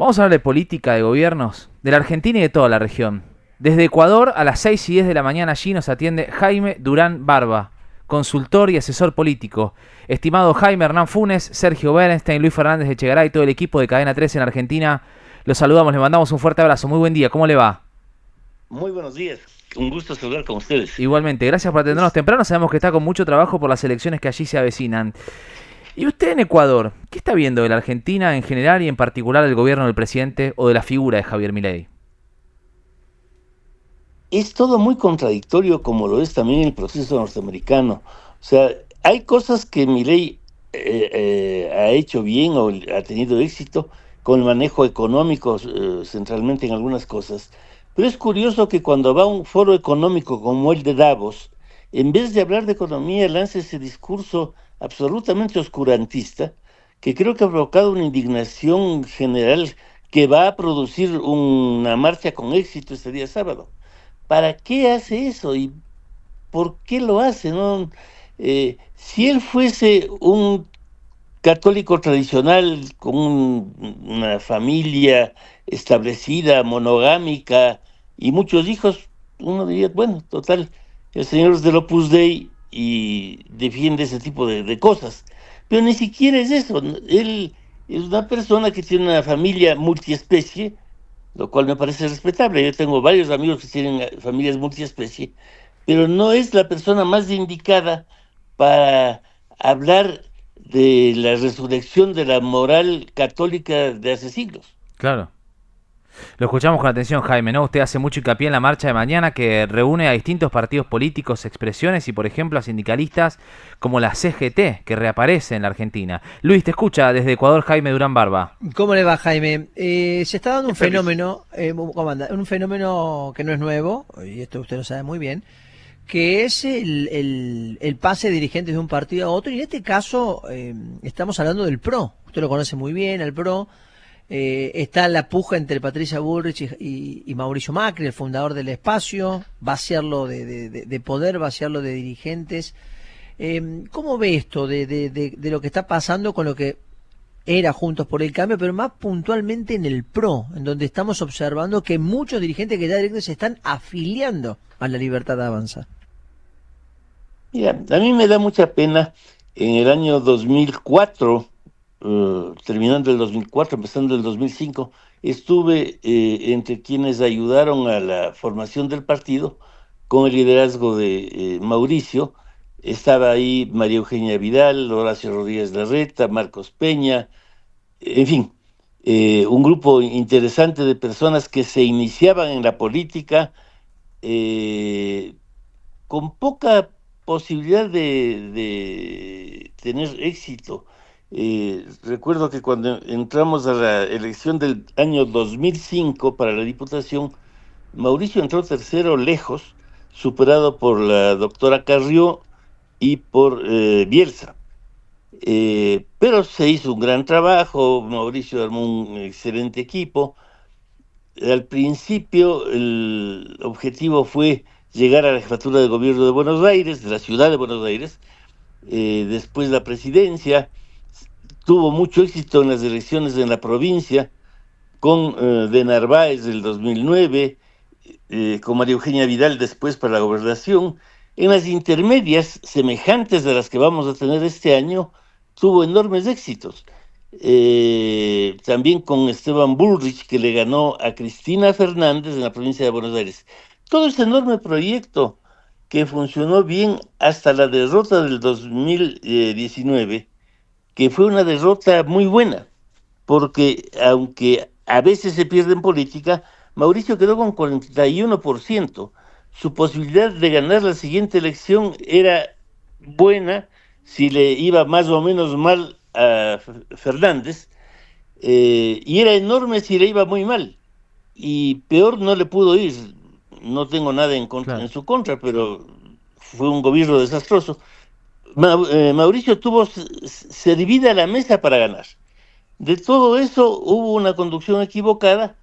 Vamos a hablar de política, de gobiernos, de la Argentina y de toda la región. Desde Ecuador a las 6:10 de la mañana allí nos atiende Jaime Durán Barba, consultor y asesor político. Estimado Jaime, Hernán Funes, Sergio Bernstein, Luis Fernández de Echegaray y todo el equipo de Cadena 13 en Argentina, los saludamos, le mandamos un fuerte abrazo. Muy buen día, ¿cómo le va? Muy buenos días, un gusto saludar con ustedes. Igualmente, gracias por atendernos Es- temprano. Sabemos que está con mucho trabajo por las elecciones que allí se avecinan. ¿Y usted en Ecuador, qué está viendo de la Argentina en general y en particular del gobierno del presidente o de la figura de Javier Milei? es todo muy contradictorio como lo es también el proceso norteamericano. O sea, hay cosas que Milei ha hecho bien o ha tenido éxito con el manejo económico, centralmente en algunas cosas. Pero es curioso que cuando va a un foro económico como el de Davos, en vez de hablar de economía, lanza ese discurso absolutamente oscurantista que creo que ha provocado una indignación general que va a producir una marcha con éxito este día sábado. ¿Para qué hace eso y por qué lo hace? ¿No? Si él fuese un católico tradicional con una familia establecida, monogámica y muchos hijos, uno diría, bueno, total, el señor es del Opus Dei y defiende ese tipo de cosas. Pero ni siquiera es eso. Él es una persona que tiene una familia multiespecie, lo cual me parece respetable. Yo tengo varios amigos que tienen familias multiespecie, pero no es la persona más indicada para hablar de la resurrección de la moral católica de hace siglos. Claro. Lo escuchamos con atención, Jaime, ¿no? Usted hace mucho hincapié en la marcha de mañana que reúne a distintos partidos políticos, expresiones y, por ejemplo, a sindicalistas como la CGT, que reaparece en la Argentina. Luis, te escucha desde Ecuador Jaime Durán Barba. ¿Cómo le va, Jaime? Se está dando un Está Luis. fenómeno, ¿cómo anda? Un fenómeno que no es nuevo, y esto usted lo sabe muy bien, que es el pase de dirigentes de un partido a otro, y en este caso estamos hablando del PRO. Usted lo conoce muy bien, al PRO. Está la puja entre Patricia Bullrich y Mauricio Macri, el fundador del Espacio, vaciarlo de poder, vaciarlo de dirigentes. ¿Cómo ve esto de lo que está pasando con lo que era Juntos por el Cambio, pero más puntualmente en el PRO, en donde estamos observando que muchos dirigentes que ya directamente se están afiliando a la Libertad de Avanza? Mira, a mí me da mucha pena. En el año 2004, terminando el 2004, empezando el 2005, estuve entre quienes ayudaron a la formación del partido con el liderazgo de Mauricio. Estaba ahí María Eugenia Vidal, Horacio Rodríguez Larreta, Marcos Peña, en fin, un grupo interesante de personas que se iniciaban en la política eh, con poca posibilidad de tener éxito. Recuerdo que cuando entramos a la elección del año 2005 para la Diputación, Mauricio entró tercero lejos, superado por la doctora Carrió y por Bielsa. Pero se hizo un gran trabajo, Mauricio armó un excelente equipo. Al principio el objetivo fue llegar a la jefatura de gobierno de Buenos Aires, de la ciudad de Buenos Aires, después la presidencia. Tuvo mucho éxito en las elecciones en la provincia, con de Narváez del 2009, con María Eugenia Vidal después para la gobernación. En las intermedias, semejantes a las que vamos a tener este año, tuvo enormes éxitos. También con Esteban Bullrich, que le ganó a Cristina Fernández en la provincia de Buenos Aires. Todo ese enorme proyecto que funcionó bien hasta la derrota del 2019, que fue una derrota muy buena, porque aunque a veces se pierde en política, Mauricio quedó con 41%. Su posibilidad de ganar la siguiente elección era buena si le iba más o menos mal a Fernández, y era enorme si le iba muy mal. Y peor no le pudo ir. No tengo nada en Claro. su contra, pero fue un gobierno desastroso. Mauricio tuvo servida la mesa para ganar. De todo eso hubo una conducción equivocada,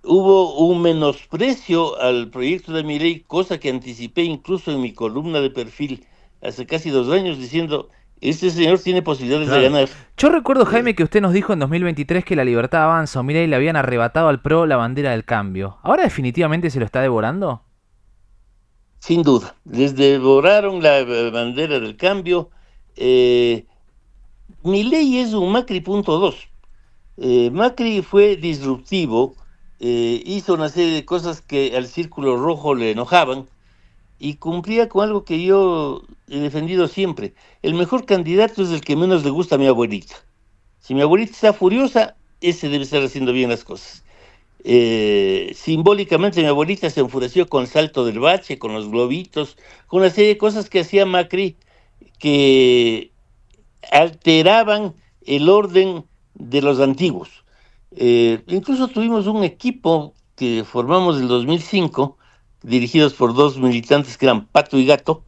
hubo un menosprecio al proyecto de mi ley, cosa que anticipé incluso en mi columna de perfil hace casi 2 años, diciendo este señor tiene posibilidades de Claro. ganar. Yo recuerdo, Jaime, que usted nos dijo en 2023 que la Libertad Avanza o Milei le habían arrebatado al PRO la bandera del cambio. ¿Ahora definitivamente se lo está devorando? Sin duda, les devoraron la bandera del cambio. Eh, Milei es un Macri punto dos. Macri fue disruptivo, hizo una serie de cosas que al Círculo Rojo le enojaban y cumplía con algo que yo he defendido siempre. El mejor candidato es el que menos le gusta a mi abuelita. Si mi abuelita está furiosa, ese debe estar haciendo bien las cosas. Simbólicamente mi abuelita se enfureció con el salto del bache, con los globitos, con una serie de cosas que hacía Macri que alteraban el orden de los antiguos. Incluso tuvimos un equipo que formamos en el 2005, dirigidos por dos militantes que eran Pato y Gato,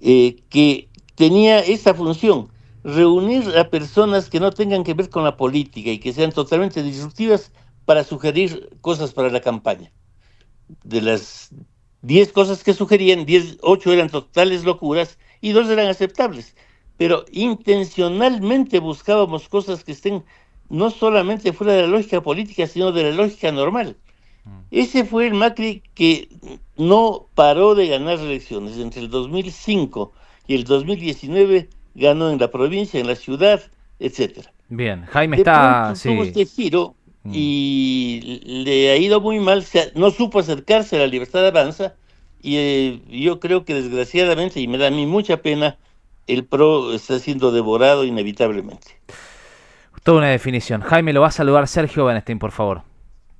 que tenía esa función, reunir a personas que no tengan que ver con la política y que sean totalmente disruptivas para sugerir cosas para la campaña. De las 10 cosas que sugerían, 8 eran totales locuras y 2 eran aceptables. Pero intencionalmente buscábamos cosas que estén no solamente fuera de la lógica política, sino de la lógica normal. Ese fue el Macri que no paró de ganar elecciones. Entre el 2005 y el 2019 ganó en la provincia, en la ciudad, etcétera. Bien, Jaime De está... pronto tuvo Sí. este giro y le ha ido muy mal, no supo acercarse a la Libertad Avanza y yo creo que desgraciadamente, y me da a mí mucha pena, el PRO está siendo devorado inevitablemente. Toda una definición. Jaime, lo va a saludar Sergio Benestein, por favor.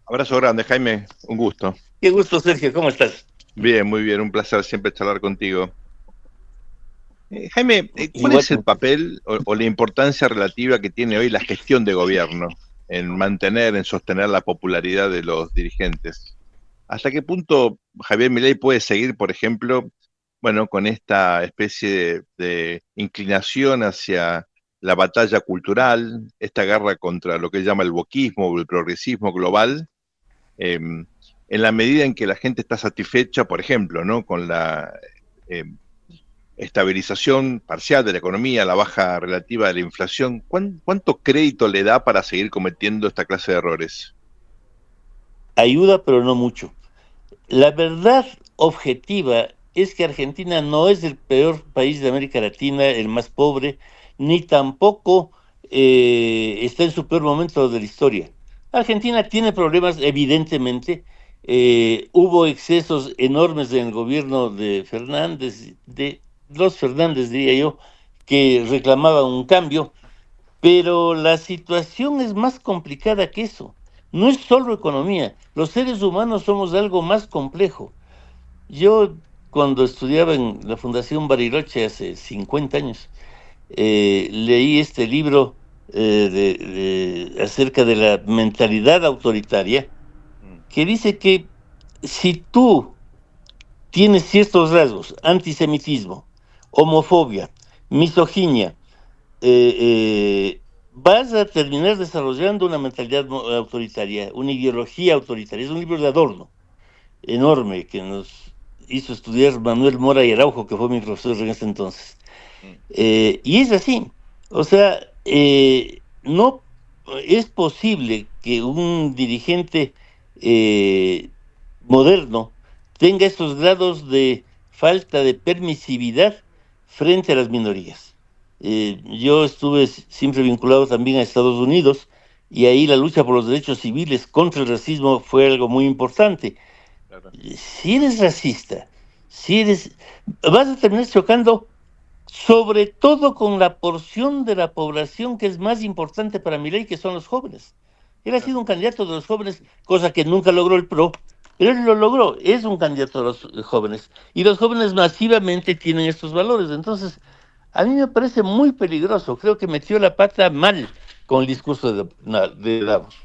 Abrazo grande, Jaime, un gusto. Qué gusto, Sergio, ¿cómo estás? Bien, muy bien, un placer siempre charlar contigo. Jaime, ¿cuál Igual, es el papel o la importancia relativa que tiene hoy la gestión de gobierno en mantener, en sostener la popularidad de los dirigentes? ¿Hasta qué punto Javier Milei puede seguir, por ejemplo, bueno, con esta especie de inclinación hacia la batalla cultural, esta guerra contra lo que él llama el wokismo o el progresismo global, en la medida en que la gente está satisfecha, por ejemplo, ¿no? Con la estabilización parcial de la economía, la baja relativa de la inflación, ¿cuánto crédito le da para seguir cometiendo esta clase de errores? ayuda, pero no mucho. La verdad objetiva es que Argentina no es el peor país de América Latina, el más pobre, ni tampoco está en su peor momento de la historia. Argentina tiene problemas, evidentemente. Hubo excesos enormes en el gobierno de Fernández, de los Fernández, diría yo, que reclamaban un cambio, pero la situación es más complicada que eso. No es solo economía. Los seres humanos somos algo más complejo. Yo, cuando estudiaba en la Fundación Bariloche hace 50 años, leí este libro acerca de la mentalidad autoritaria, que dice que si tú tienes ciertos rasgos, antisemitismo, homofobia, misoginia, vas a terminar desarrollando una mentalidad autoritaria, una ideología autoritaria. Es un libro de Adorno enorme que nos hizo estudiar Manuel Mora y Araujo, que fue mi profesor en ese entonces. Y es así. O sea, no es posible que un dirigente moderno tenga esos grados de falta de permisividad frente a las minorías. Yo estuve siempre vinculado también a Estados Unidos y ahí la lucha por los derechos civiles contra el racismo fue algo muy importante. Claro. Si eres racista, vas a terminar chocando sobre todo con la porción de la población que es más importante para Milei, que son los jóvenes. Él ha sido un candidato de los jóvenes, cosa que nunca logró el PRO, pero él lo logró, es un candidato de los jóvenes. Y los jóvenes masivamente tienen estos valores. Entonces, a mí me parece muy peligroso. Creo que metió la pata mal con el discurso de Davos.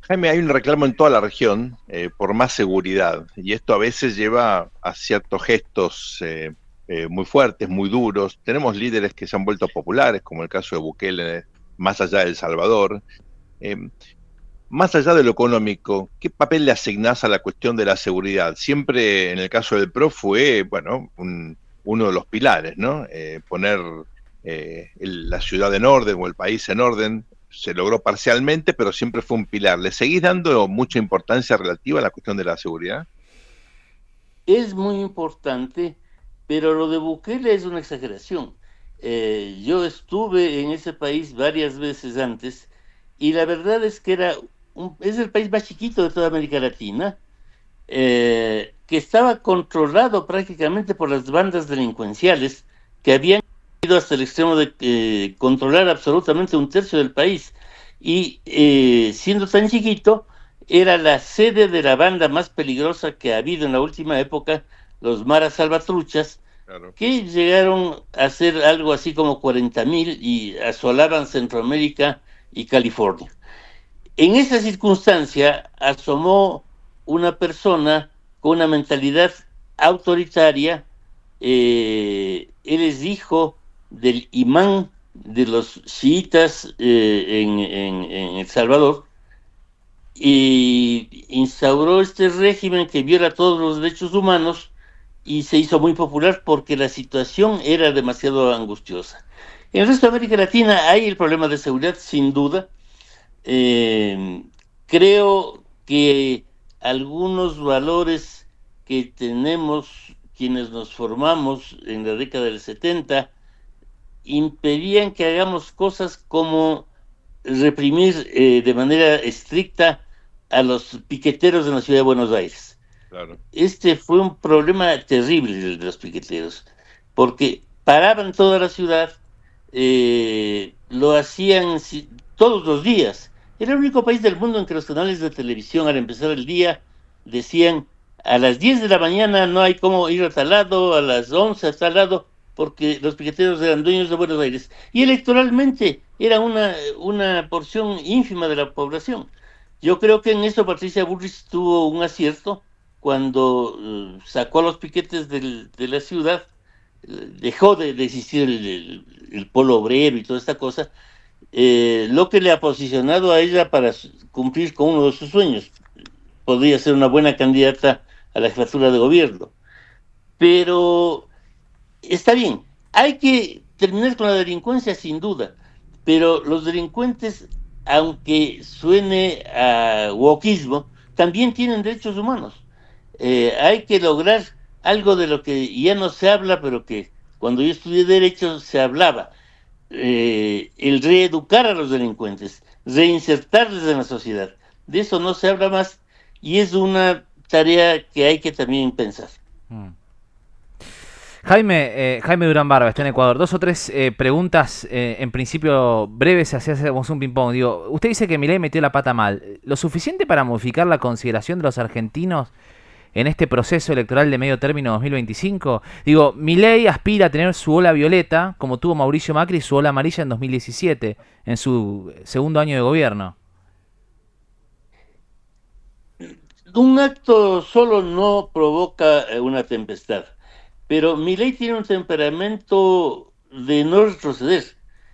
Jaime, hay un reclamo en toda la región por más seguridad y esto a veces lleva a ciertos gestos muy fuertes, muy duros. Tenemos líderes que se han vuelto populares, como el caso de Bukele, más allá de El Salvador. Eh, Más allá de lo económico, ¿qué papel le asignás a la cuestión de la seguridad? Siempre en el caso del PRO fue, bueno, uno de los pilares, ¿no? Poner la ciudad en orden o el país en orden. Se logró parcialmente, pero siempre fue un pilar. ¿Le seguís dando mucha importancia relativa a la cuestión de la seguridad? Es muy importante, pero lo de Bukele es una exageración. Yo estuve en ese país varias veces antes y la verdad es que es el país más chiquito de toda América Latina, que estaba controlado prácticamente por las bandas delincuenciales que habían ido hasta el extremo de controlar absolutamente un tercio del país. Y siendo tan chiquito, era la sede de la banda más peligrosa que ha habido en la última época, los Maras Salvatruchas, Claro. que llegaron a ser algo así como 40.000 y asolaban Centroamérica y California. En esa circunstancia asomó una persona con una mentalidad autoritaria. Él es hijo del imán de los chiitas en El Salvador, y instauró este régimen que viola todos los derechos humanos y se hizo muy popular porque la situación era demasiado angustiosa. En el resto de América Latina hay el problema de seguridad, sin duda. Creo que algunos valores que tenemos quienes nos formamos en la década del 70 impedían que hagamos cosas como reprimir de manera estricta a los piqueteros de la ciudad de Buenos Aires. Claro. Este fue un problema terrible el de los piqueteros, porque paraban toda la ciudad, lo hacían todos los días. Era el único país del mundo en que los canales de televisión al empezar el día decían: a las 10 de la mañana no hay cómo ir a tal lado, a las 11 a tal lado, porque los piqueteros eran dueños de Buenos Aires. Y electoralmente era una porción ínfima de la población. Yo creo que en eso Patricia Bullrich tuvo un acierto cuando sacó a los piquetes de la ciudad, dejó de existir el polo obrero y toda esta cosa, lo que le ha posicionado a ella para cumplir con uno de sus sueños. Podría ser una buena candidata a la jefatura de gobierno. Pero está bien, hay que terminar con la delincuencia sin duda, pero los delincuentes, aunque suene a wokismo, también tienen derechos humanos. Hay que lograr algo de lo que ya no se habla, pero que cuando yo estudié Derecho se hablaba: el reeducar a los delincuentes, reinsertarles en la sociedad. De eso no se habla más y es una tarea que hay que también pensar. Jaime Durán Barba está en Ecuador. 2 o 3 preguntas, en principio breves, así hacemos un ping-pong. Digo, usted dice que Milei metió la pata mal. ¿Lo suficiente para modificar la consideración de los argentinos en este proceso electoral de medio término 2025? Digo, Milei aspira a tener su ola violeta, como tuvo Mauricio Macri su ola amarilla en 2017, en su segundo año de gobierno. Un acto solo no provoca una tempestad, pero Milei tiene un temperamento de no retroceder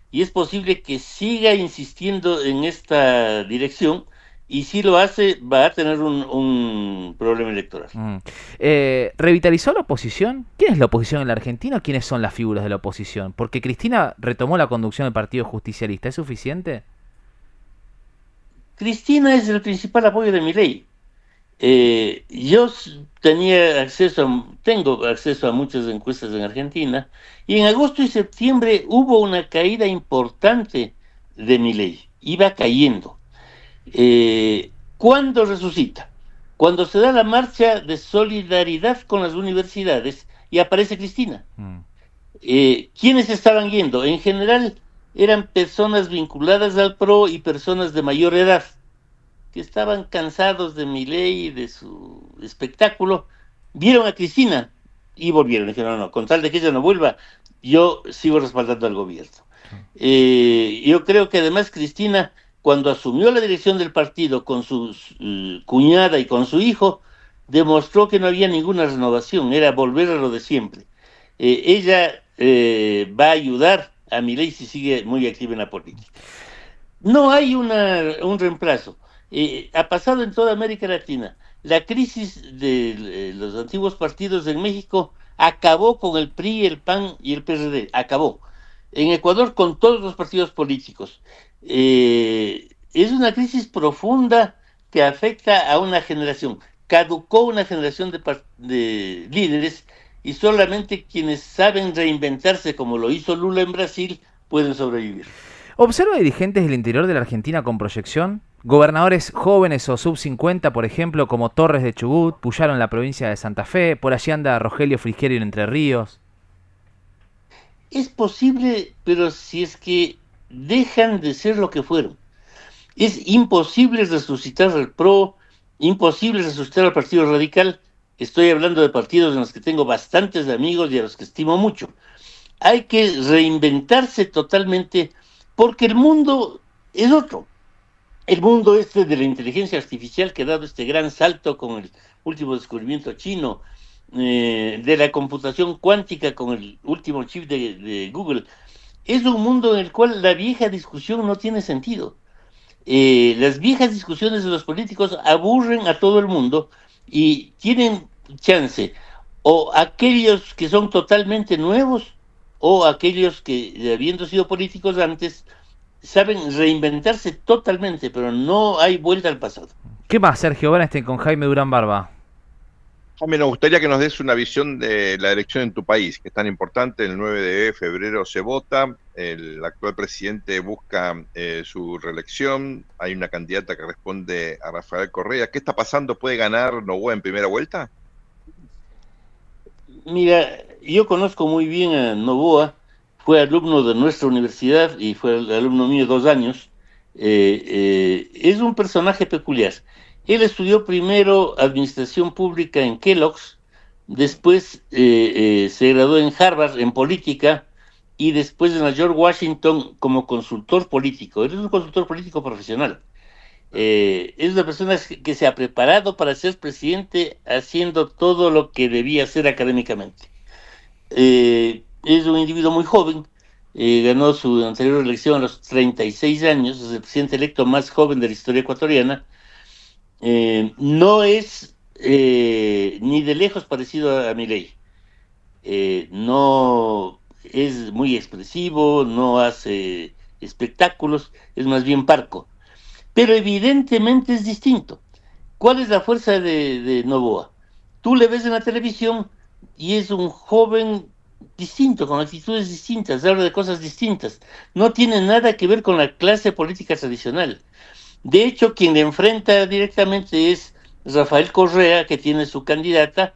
y es posible que siga insistiendo en esta dirección, y si lo hace va a tener un problema electoral. ¿Revitalizó la oposición? ¿Quién es la oposición en la Argentina? ¿Quiénes son las figuras de la oposición? Porque Cristina retomó la conducción del Partido Justicialista. ¿Es suficiente? Cristina es el principal apoyo de Milei. Yo tengo acceso a muchas encuestas en Argentina, y en agosto y septiembre hubo una caída importante de Milei, iba cayendo. ¿Cuándo resucita? Cuando se da la marcha de solidaridad con las universidades y aparece Cristina. ¿Quiénes estaban yendo? En general eran personas vinculadas al PRO y personas de mayor edad, que estaban cansados de Milei y de su espectáculo, vieron a Cristina y volvieron. Dijeron: no, con tal de que ella no vuelva, yo sigo respaldando al gobierno. Yo creo que además Cristina, cuando asumió la dirección del partido con su cuñada y con su hijo, demostró que no había ninguna renovación, era volver a lo de siempre. Ella va a ayudar a Milei si sigue muy activa en la política. No hay un reemplazo. Ha pasado en toda América Latina. La crisis de los antiguos partidos en México acabó con el PRI, el PAN y el PRD, acabó. En Ecuador con todos los partidos políticos. Es una crisis profunda que afecta a una generación. Caducó una generación de líderes y solamente quienes saben reinventarse, como lo hizo Lula en Brasil, pueden sobrevivir. ¿Observa dirigentes del interior de la Argentina con proyección? Gobernadores jóvenes o sub-50, por ejemplo, como Torres de Chubut, Puyaro en la provincia de Santa Fe, por allí anda Rogelio Frigerio en Entre Ríos. Es posible, pero si es que dejan de ser lo que fueron. Es imposible resucitar el PRO, imposible resucitar al Partido Radical. Estoy hablando de partidos en los que tengo bastantes amigos y a los que estimo mucho. Hay que reinventarse totalmente porque el mundo es otro. El mundo este de la inteligencia artificial que ha dado este gran salto con el último descubrimiento chino, de la computación cuántica con el último chip de Google, es un mundo en el cual la vieja discusión no tiene sentido. Las viejas discusiones de los políticos aburren a todo el mundo y tienen chance o aquellos que son totalmente nuevos o aquellos que, habiendo sido políticos antes, saben reinventarse totalmente, pero no hay vuelta al pasado. ¿Qué más, Sergio Bernstein con Jaime Durán Barba? Jaime, nos gustaría que nos des una visión de la elección en tu país, que es tan importante. El 9 de febrero se vota, el actual presidente busca su reelección, hay una candidata que responde a Rafael Correa. ¿Qué está pasando? ¿Puede ganar Noboa en primera vuelta? Mira, yo conozco muy bien a Noboa, fue alumno de nuestra universidad y fue alumno mío 2 años. Es un personaje peculiar. Él estudió primero administración pública en Kellogg's, después se graduó en Harvard en política y después en la George Washington como consultor político. Él es un consultor político profesional. Es una persona que se ha preparado para ser presidente haciendo todo lo que debía hacer académicamente. Es un individuo muy joven, ganó su anterior elección a los 36 años, es el presidente electo más joven de la historia ecuatoriana. No es ni de lejos parecido a Milei. No es muy expresivo, no hace espectáculos, es más bien parco. Pero evidentemente es distinto. ¿Cuál es la fuerza de Noboa? Tú le ves en la televisión y es un joven distinto, con actitudes distintas, habla de cosas distintas. No tiene nada que ver con la clase política tradicional. De hecho, quien le enfrenta directamente es Rafael Correa, que tiene su candidata,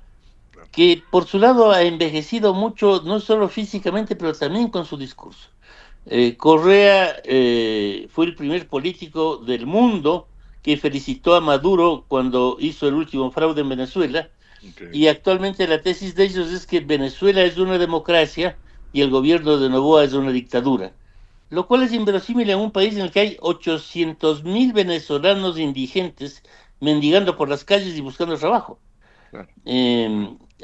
que por su lado ha envejecido mucho, no solo físicamente, pero también con su discurso. Correa fue el primer político del mundo que felicitó a Maduro cuando hizo el último fraude en Venezuela. Okay. Y actualmente la tesis de ellos es que Venezuela es una democracia y el gobierno de Noboa es una dictadura, lo cual es inverosímil en un país en el que hay 800,000 venezolanos indigentes mendigando por las calles y buscando trabajo. Claro.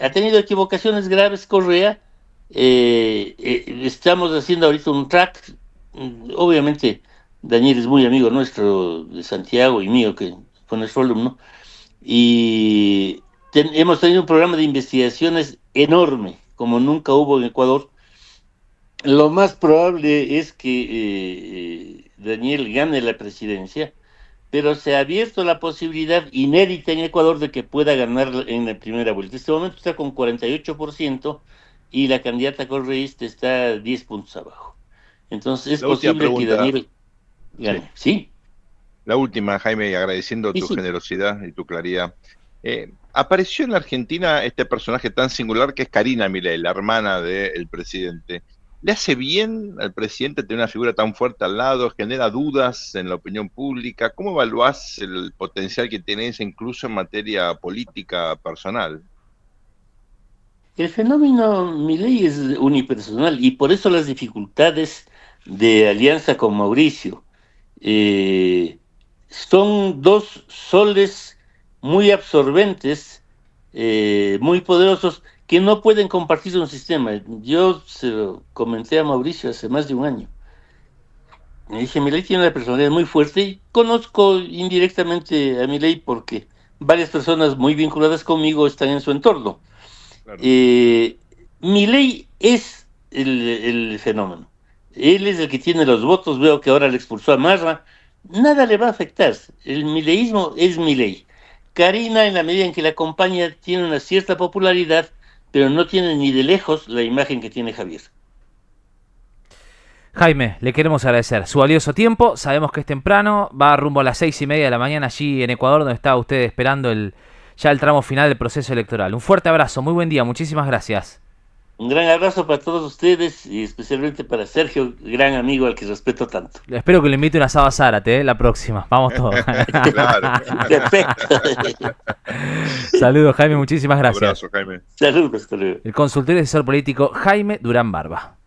Ha tenido equivocaciones graves Correa. Estamos haciendo ahorita un track. Obviamente Daniel es muy amigo nuestro de Santiago y mío, que fue nuestro alumno, y hemos tenido un programa de investigaciones enorme, como nunca hubo en Ecuador. Lo más probable es que Daniel gane la presidencia, pero se ha abierto la posibilidad inédita en Ecuador de que pueda ganar en la primera vuelta. En este momento está con 48% y la candidata correísta está 10 puntos abajo. Entonces es posible que Daniel gane. ¿Sí? La última, Jaime, agradeciendo tu generosidad y tu claridad. Apareció en la Argentina este personaje tan singular que es Karina Milei, la hermana del presidente. ¿Le hace bien al presidente tener una figura tan fuerte al lado? ¿Genera dudas en la opinión pública? ¿Cómo evaluás el potencial que tenés incluso en materia política personal? El fenómeno Milei es unipersonal y por eso las dificultades de alianza con Mauricio. Son dos soles muy absorbentes, muy poderosos, que no pueden compartir un sistema. Yo se lo comenté a Mauricio hace más de un año. Me dije, Milei tiene una personalidad muy fuerte y conozco indirectamente a Milei porque varias personas muy vinculadas conmigo están en su entorno. Claro. Milei es el fenómeno. Él es el que tiene los votos. Veo que ahora le expulsó a Marra. Nada le va a afectar. El mileísmo es Milei. Karina, en la medida en que la acompaña, tiene una cierta popularidad, pero no tiene ni de lejos la imagen que tiene Javier. Jaime, le queremos agradecer su valioso tiempo. Sabemos que es temprano, va rumbo a las 6:30 de la mañana allí en Ecuador, donde está usted esperando ya el tramo final del proceso electoral. Un fuerte abrazo, muy buen día, muchísimas gracias. Un gran abrazo para todos ustedes y especialmente para Sergio, gran amigo al que respeto tanto. Espero que le invite un asado a Zárate, la próxima. Vamos todos. Claro. Perfecto. Saludos, Jaime, muchísimas gracias. Un abrazo, Jaime. Saludos, hasta luego. El consultor y asesor político Jaime Durán Barba.